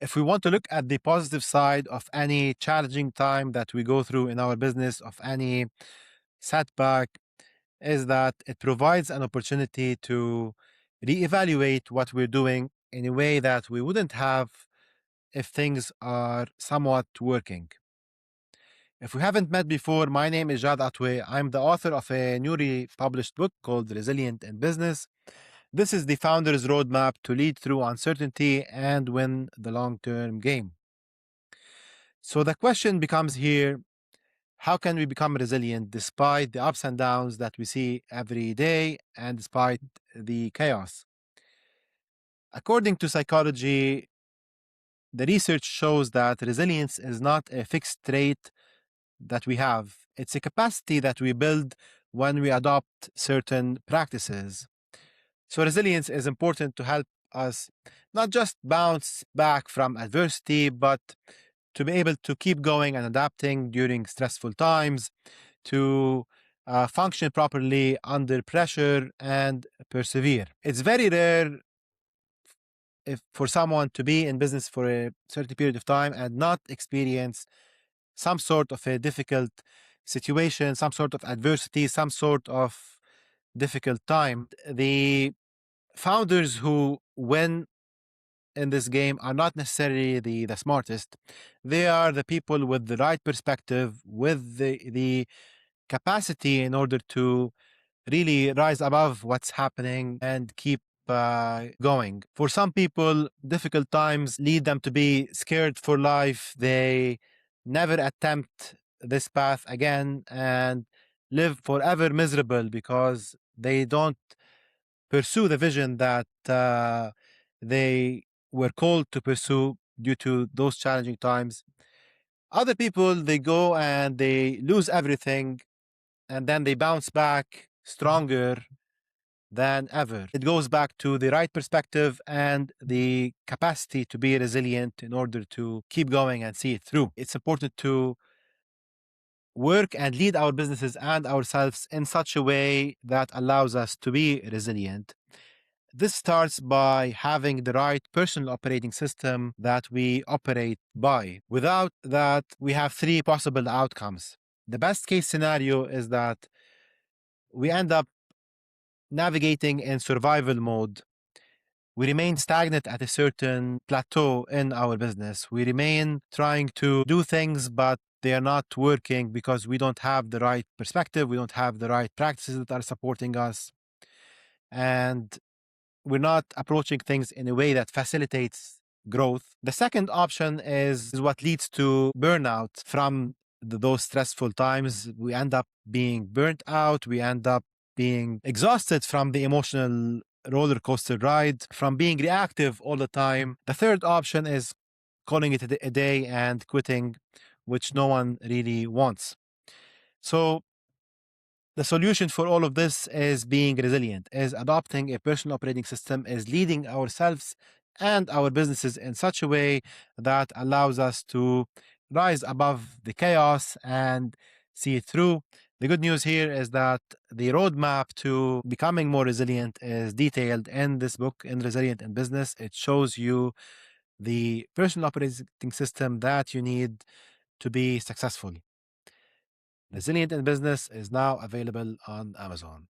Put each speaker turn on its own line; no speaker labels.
If we want to look at the positive side of any challenging time that we go through in our business, of any setback, is that it provides an opportunity to reevaluate what we're doing in a way that we wouldn't have if things are somewhat working. If we haven't met before, my name is Jad Atwe. I'm the author of a newly published book called Resilient in Business. This is the founder's roadmap to lead through uncertainty and win the long term game. So the question becomes here, how can we become resilient despite the ups and downs that we see every day and despite the chaos? According to psychology, the research shows that resilience is not a fixed trait that we have, it's a capacity that we build when we adopt certain practices. So, resilience is important to help us not just bounce back from adversity, but to be able to keep going and adapting during stressful times, to function properly under pressure and persevere. It's very rare if for someone to be in business for a certain period of time and not experience some sort of a difficult situation, some sort of adversity, some sort of difficult time. The founders who win in this game are not necessarily the smartest. They are the people with the right perspective, with the capacity in order to really rise above what's happening and keep going. For some people, difficult times lead them to be scared for life. They never attempt this path again and live forever miserable because they don't pursue the vision that they were called to pursue due to those challenging times. Other people, they go and they lose everything and then they bounce back stronger than ever. It goes back to the right perspective and the capacity to be resilient in order to keep going and see it through. It's important to work and lead our businesses and ourselves in such a way that allows us to be resilient. This starts by having the right personal operating system that we operate by. Without that, we have three possible outcomes. The best case scenario is that we end up navigating in survival mode. We remain stagnant at a certain plateau in our business. We remain trying to do things, but they are not working because we don't have the right perspective. We don't have the right practices that are supporting us. And we're not approaching things in a way that facilitates growth. The second option is what leads to burnout from those stressful times. We end up being burnt out. We end up being exhausted from the emotional roller coaster ride, from being reactive all the time. The third option is calling it a day and quitting, which no one really wants. So the solution for all of this is being resilient, is adopting a personal operating system, is leading ourselves and our businesses in such a way that allows us to rise above the chaos and see it through. The good news here is that the roadmap to becoming more resilient is detailed in this book, in Resilient in Business. It shows you the personal operating system that you need to be successful. Resilient in Business is now available on Amazon.